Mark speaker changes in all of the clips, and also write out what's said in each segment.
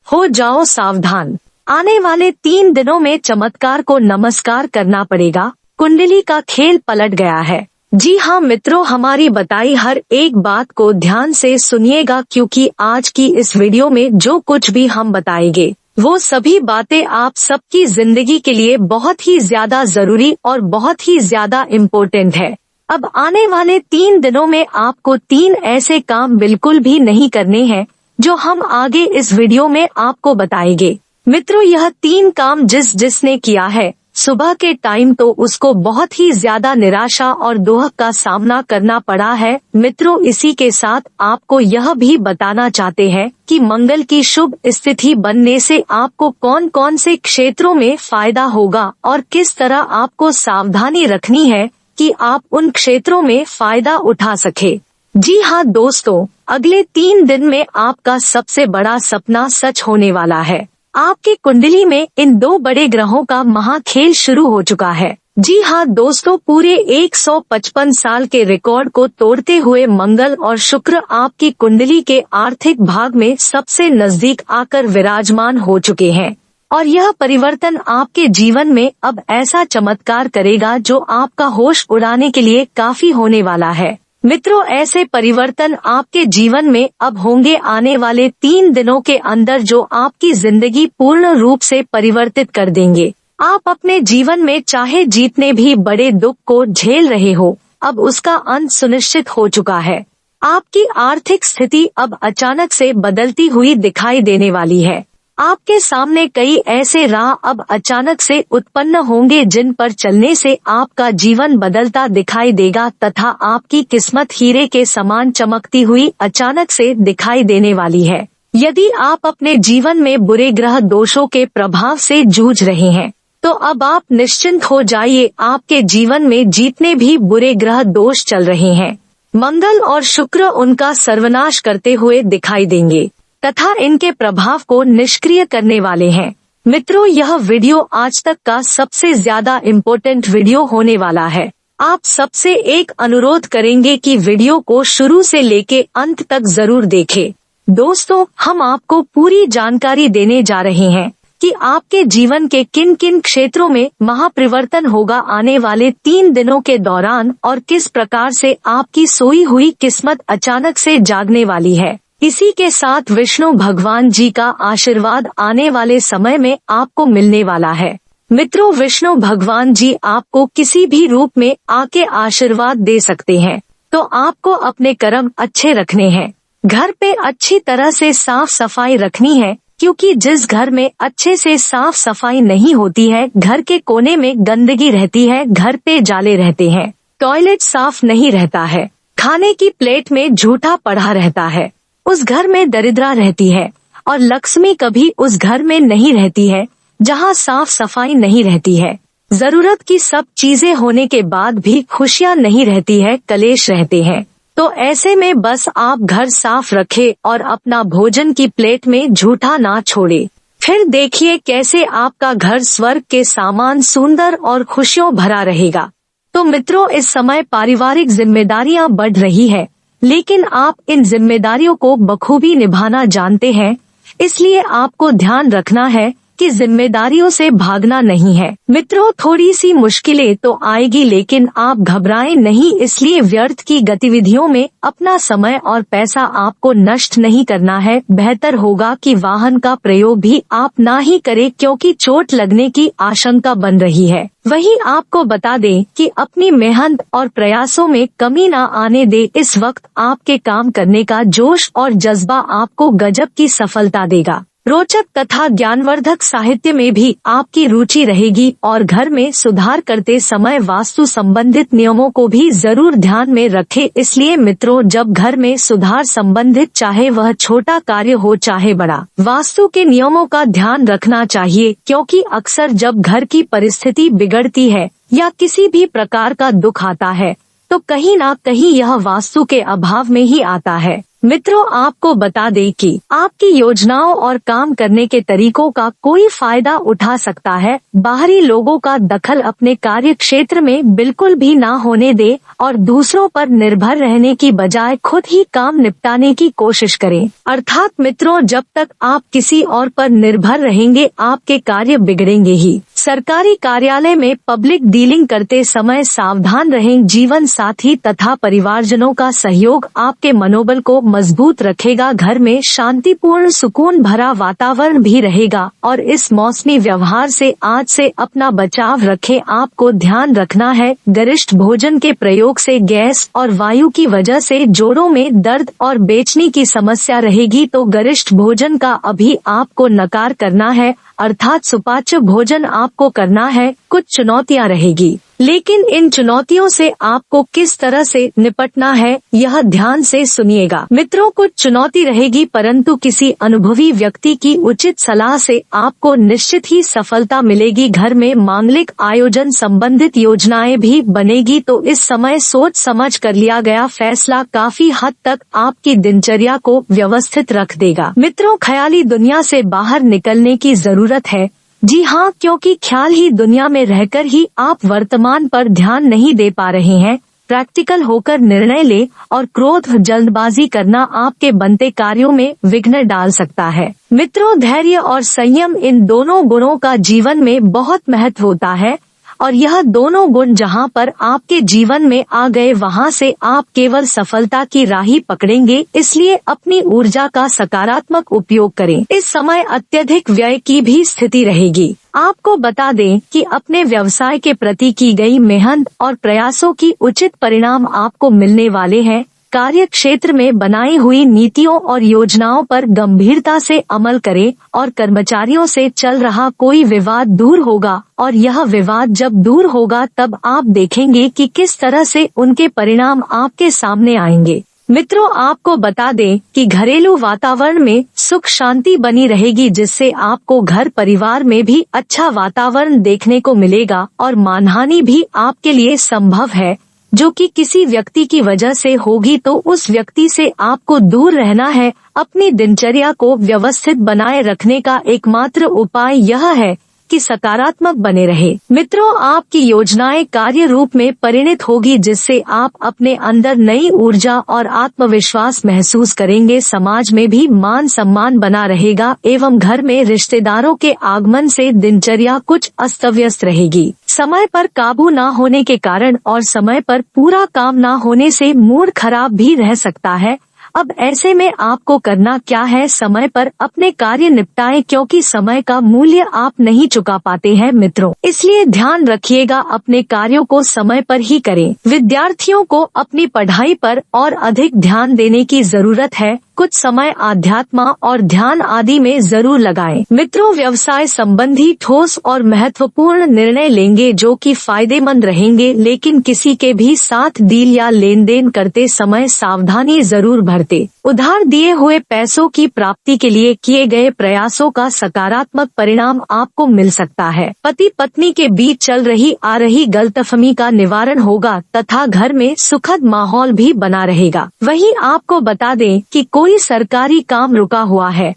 Speaker 1: हो जाओ सावधान, आने वाले 3 दिनों में चमत्कार को नमस्कार करना पड़ेगा। कुंडली का खेल पलट गया है। जी हाँ मित्रों, हमारी बताई हर एक बात को ध्यान से सुनिएगा, क्योंकि आज की इस वीडियो में जो कुछ भी हम बताएंगे वो सभी बातें आप सबकी जिंदगी के लिए बहुत ही ज्यादा जरूरी और बहुत ही ज्यादा इम्पोर्टेंट है। अब आने वाले 3 दिनों में आपको 3 ऐसे काम बिल्कुल भी नहीं करने हैं जो हम आगे इस वीडियो में आपको बताएंगे। मित्रों, यह 3 काम जिसने किया है सुबह के टाइम तो उसको बहुत ही ज्यादा निराशा और दुख का सामना करना पड़ा है। मित्रों, इसी के साथ आपको यह भी बताना चाहते हैं कि मंगल की शुभ स्थिति बनने से आपको कौन कौन से क्षेत्रों में फायदा होगा और किस तरह आपको सावधानी रखनी है कि आप उन क्षेत्रों में फायदा उठा सके। जी हाँ दोस्तों, अगले 3 दिन में आपका सबसे बड़ा सपना सच होने वाला है। आपकी कुंडली में इन 2 बड़े ग्रहों का महाखेल शुरू हो चुका है। जी हाँ दोस्तों, पूरे 155 साल के रिकॉर्ड को तोड़ते हुए मंगल और शुक्र आपकी कुंडली के आर्थिक भाग में सबसे नजदीक आकर विराजमान हो चुके हैं और यह परिवर्तन आपके जीवन में अब ऐसा चमत्कार करेगा जो आपका होश उड़ाने के लिए काफी होने वाला है। मित्रों, ऐसे परिवर्तन आपके जीवन में अब होंगे आने वाले 3 दिनों के अंदर जो आपकी जिंदगी पूर्ण रूप से परिवर्तित कर देंगे। आप अपने जीवन में चाहे जितने भी बड़े दुख को झेल रहे हो, अब उसका अंत सुनिश्चित हो चुका है। आपकी आर्थिक स्थिति अब अचानक से बदलती हुई दिखाई देने वाली है। आपके सामने कई ऐसे राह अब अचानक से उत्पन्न होंगे जिन पर चलने से आपका जीवन बदलता दिखाई देगा तथा आपकी किस्मत हीरे के समान चमकती हुई अचानक से दिखाई देने वाली है। यदि आप अपने जीवन में बुरे ग्रह दोषों के प्रभाव से जूझ रहे हैं तो अब आप निश्चिंत हो जाइए। आपके जीवन में जितने भी बुरे ग्रह दोष चल रहे हैं, मंगल और शुक्र उनका सर्वनाश करते हुए दिखाई देंगे तथा इनके प्रभाव को निष्क्रिय करने वाले हैं। मित्रों, यह वीडियो आज तक का सबसे ज्यादा इम्पोर्टेंट वीडियो होने वाला है। आप सबसे एक अनुरोध करेंगे कि वीडियो को शुरू से लेके अंत तक जरूर देखें। दोस्तों, हम आपको पूरी जानकारी देने जा रहे हैं कि आपके जीवन के किन किन क्षेत्रों में महापरिवर्तन होगा आने वाले 3 दिनों के दौरान और किस प्रकार से आपकी सोई हुई किस्मत अचानक से जागने वाली है। इसी के साथ विष्णु भगवान जी का आशीर्वाद आने वाले समय में आपको मिलने वाला है। मित्रों, विष्णु भगवान जी आपको किसी भी रूप में आके आशीर्वाद दे सकते हैं, तो आपको अपने कर्म अच्छे रखने हैं। घर पे अच्छी तरह से साफ सफाई रखनी है, क्योंकि जिस घर में अच्छे से साफ सफाई नहीं होती है, घर के कोने में गंदगी रहती है, घर पे जाले रहते हैं, टॉयलेट साफ नहीं रहता है, खाने की प्लेट में झूठा पड़ा रहता है, उस घर में दरिद्रता रहती है और लक्ष्मी कभी उस घर में नहीं रहती है जहां साफ सफाई नहीं रहती है। जरूरत की सब चीजें होने के बाद भी खुशियां नहीं रहती है, कलेश रहते हैं। तो ऐसे में बस आप घर साफ रखें और अपना भोजन की प्लेट में झूठा ना छोड़े। फिर देखिए कैसे आपका घर स्वर्ग के समान सुंदर और खुशियों भरा रहेगा। तो मित्रों, इस समय पारिवारिक जिम्मेदारियां बढ़ रही है, लेकिन आप इन जिम्मेदारियों को बखूबी निभाना जानते हैं, इसलिए आपको ध्यान रखना है कि जिम्मेदारियों से भागना नहीं है। मित्रों, थोड़ी सी मुश्किलें तो आएगी, लेकिन आप घबराएं नहीं। इसलिए व्यर्थ की गतिविधियों में अपना समय और पैसा आपको नष्ट नहीं करना है। बेहतर होगा कि वाहन का प्रयोग भी आप ना ही करें, क्योंकि चोट लगने की आशंका बन रही है। वहीं आपको बता दें कि अपनी मेहनत और प्रयासों में कमी ना आने दे। इस वक्त आपके काम करने का जोश और जज्बा आपको गजब की सफलता देगा। रोचक तथा ज्ञानवर्धक साहित्य में भी आपकी रुचि रहेगी और घर में सुधार करते समय वास्तु संबंधित नियमों को भी जरूर ध्यान में रखें। इसलिए मित्रों, जब घर में सुधार संबंधित चाहे वह छोटा कार्य हो चाहे बड़ा, वास्तु के नियमों का ध्यान रखना चाहिए, क्योंकि अक्सर जब घर की परिस्थिति बिगड़ती है या किसी भी प्रकार का दुख आता है तो कहीं ना कहीं यह वास्तु के अभाव में ही आता है। मित्रों, आपको बता दें कि आपकी योजनाओं और काम करने के तरीकों का कोई फायदा उठा सकता है। बाहरी लोगों का दखल अपने कार्य क्षेत्र में बिल्कुल भी ना होने दे और दूसरों पर निर्भर रहने की बजाय खुद ही काम निपटाने की कोशिश करें। अर्थात मित्रों, जब तक आप किसी और पर निर्भर रहेंगे आपके कार्य बिगड़ेंगे ही। सरकारी कार्यालय में पब्लिक डीलिंग करते समय सावधान रहें। जीवन साथी तथा परिवारजनों का सहयोग आपके मनोबल को मजबूत रखेगा। घर में शांतिपूर्ण सुकून भरा वातावरण भी रहेगा और इस मौसमी व्यवहार से आज से अपना बचाव रखें। आपको ध्यान रखना है, गरिष्ठ भोजन के प्रयोग से गैस और वायु की वजह से जोड़ों में दर्द और बेचैनी की समस्या रहेगी, तो गरिष्ठ भोजन का अभी आपको नकार करना है, अर्थात सुपाच्य भोजन आपको करना है। कुछ चुनौतियां रहेगी, लेकिन इन चुनौतियों से आपको किस तरह से निपटना है यह ध्यान से सुनिएगा। मित्रों, कुछ चुनौती रहेगी परंतु किसी अनुभवी व्यक्ति की उचित सलाह से आपको निश्चित ही सफलता मिलेगी। घर में मांगलिक आयोजन संबंधित योजनाएं भी बनेगी, तो इस समय सोच समझ कर लिया गया फैसला काफी हद तक आपकी दिनचर्या को व्यवस्थित रख देगा। मित्रों, ख्याली दुनिया से बाहर निकलने की जरूरत है। जी हाँ, क्योंकि ख्याल ही दुनिया में रहकर ही आप वर्तमान पर ध्यान नहीं दे पा रहे हैं। प्रैक्टिकल होकर निर्णय ले और क्रोध जल्दबाजी करना आपके बनते कार्यों में विघ्न डाल सकता है। मित्रों, धैर्य और संयम इन दोनों गुणों का जीवन में बहुत महत्व होता है और यह दोनों गुण जहाँ पर आपके जीवन में आ गए वहाँ से आप केवल सफलता की राह ही पकड़ेंगे। इसलिए अपनी ऊर्जा का सकारात्मक उपयोग करें। इस समय अत्यधिक व्यय की भी स्थिति रहेगी। आपको बता दें कि अपने व्यवसाय के प्रति की गई मेहनत और प्रयासों की उचित परिणाम आपको मिलने वाले हैं। कार्य क्षेत्र में बनाई हुई नीतियों और योजनाओं पर गंभीरता से अमल करें और कर्मचारियों से चल रहा कोई विवाद दूर होगा, और यह विवाद जब दूर होगा तब आप देखेंगे कि किस तरह से उनके परिणाम आपके सामने आएंगे। मित्रों, आपको बता दें कि घरेलू वातावरण में सुख शांति बनी रहेगी, जिससे आपको घर परिवार में भी अच्छा वातावरण देखने को मिलेगा और मानहानि भी आपके लिए संभव है, जो कि किसी व्यक्ति की वजह से होगी, तो उस व्यक्ति से आपको दूर रहना है। अपनी दिनचर्या को व्यवस्थित बनाए रखने का एकमात्र उपाय यह है कि सकारात्मक बने रहे। मित्रों, आपकी योजनाएं कार्य रूप में परिणत होगी, जिससे आप अपने अंदर नई ऊर्जा और आत्मविश्वास महसूस करेंगे। समाज में भी मान सम्मान बना रहेगा एवं घर में रिश्तेदारों के आगमन से दिनचर्या कुछ अस्त व्यस्त रहेगी। समय पर काबू न होने के कारण और समय पर पूरा काम न होने से मूड खराब भी रह सकता है। अब ऐसे में आपको करना क्या है, समय पर अपने कार्य निपटाएं, क्योंकि समय का मूल्य आप नहीं चुका पाते हैं मित्रों। इसलिए ध्यान रखिएगा, अपने कार्यों को समय पर ही करें। विद्यार्थियों को अपनी पढ़ाई पर और अधिक ध्यान देने की जरूरत है। कुछ समय आध्यात्म और ध्यान आदि में जरूर लगाएं। मित्रों, व्यवसाय संबंधी ठोस और महत्वपूर्ण निर्णय लेंगे जो कि फायदेमंद रहेंगे, लेकिन किसी के भी साथ डील या लेन देन करते समय सावधानी जरूर बरतें। उधार दिए हुए पैसों की प्राप्ति के लिए किए गए प्रयासों का सकारात्मक परिणाम आपको मिल सकता है। पति पत्नी के बीच चल रही आ रही गलतफहमी का निवारण होगा तथा घर में सुखद माहौल भी बना रहेगा। वहीं आपको बता दें कि कोई सरकारी काम रुका हुआ है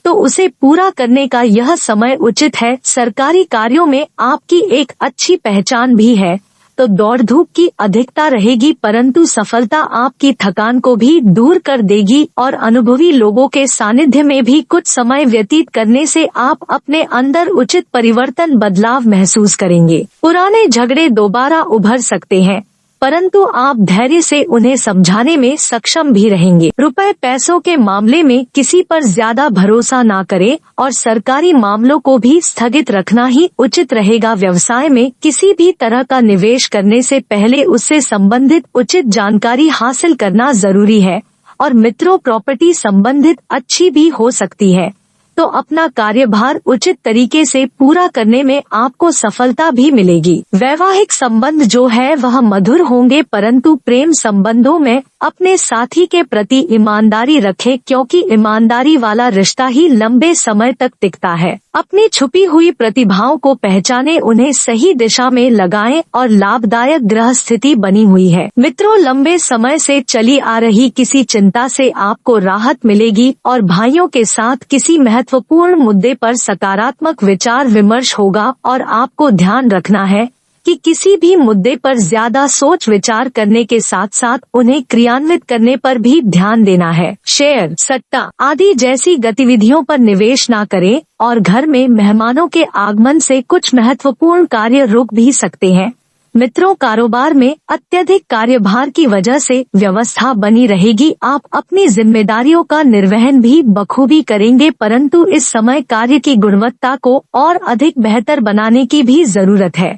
Speaker 1: तो उसे पूरा करने का यह समय उचित है। सरकारी कार्यों में आपकी एक अच्छी पहचान भी है, तो दौड़ धूप की अधिकता रहेगी, परंतु सफलता आपकी थकान को भी दूर कर देगी और अनुभवी लोगों के सानिध्य में भी कुछ समय व्यतीत करने से आप अपने अंदर उचित परिवर्तन बदलाव महसूस करेंगे। पुराने झगड़े दोबारा उभर सकते हैं, परंतु आप धैर्य से उन्हें समझाने में सक्षम भी रहेंगे। रुपए पैसों के मामले में किसी पर ज्यादा भरोसा ना करें और सरकारी मामलों को भी स्थगित रखना ही उचित रहेगा। व्यवसाय में किसी भी तरह का निवेश करने से पहले उससे संबंधित उचित जानकारी हासिल करना जरूरी है। और मित्रों, प्रॉपर्टी संबंधित अच्छी भी हो सकती है, तो अपना कार्यभार उचित तरीके से पूरा करने में आपको सफलता भी मिलेगी। वैवाहिक संबंध जो है वह मधुर होंगे, परंतु प्रेम संबंधों में अपने साथी के प्रति ईमानदारी रखें, क्योंकि ईमानदारी वाला रिश्ता ही लंबे समय तक टिकता है। अपनी छुपी हुई प्रतिभाओं को पहचानें, उन्हें सही दिशा में लगाएं और लाभदायक ग्रह स्थिति बनी हुई है। मित्रों, लंबे समय से चली आ रही किसी चिंता से आपको राहत मिलेगी और भाइयों के साथ किसी महत्वपूर्ण मुद्दे पर सकारात्मक विचार विमर्श होगा। और आपको ध्यान रखना है कि किसी भी मुद्दे पर ज्यादा सोच विचार करने के साथ साथ उन्हें क्रियान्वित करने पर भी ध्यान देना है। शेयर, सट्टा आदि जैसी गतिविधियों पर निवेश ना करें और घर में मेहमानों के आगमन से कुछ महत्वपूर्ण कार्य रुक भी सकते हैं। मित्रों, कारोबार में अत्यधिक कार्यभार की वजह से व्यवस्था बनी रहेगी। आप अपनी जिम्मेदारियों का निर्वहन भी बखूबी करेंगे, परंतु इस समय कार्य की गुणवत्ता को और अधिक बेहतर बनाने की भी जरूरत है।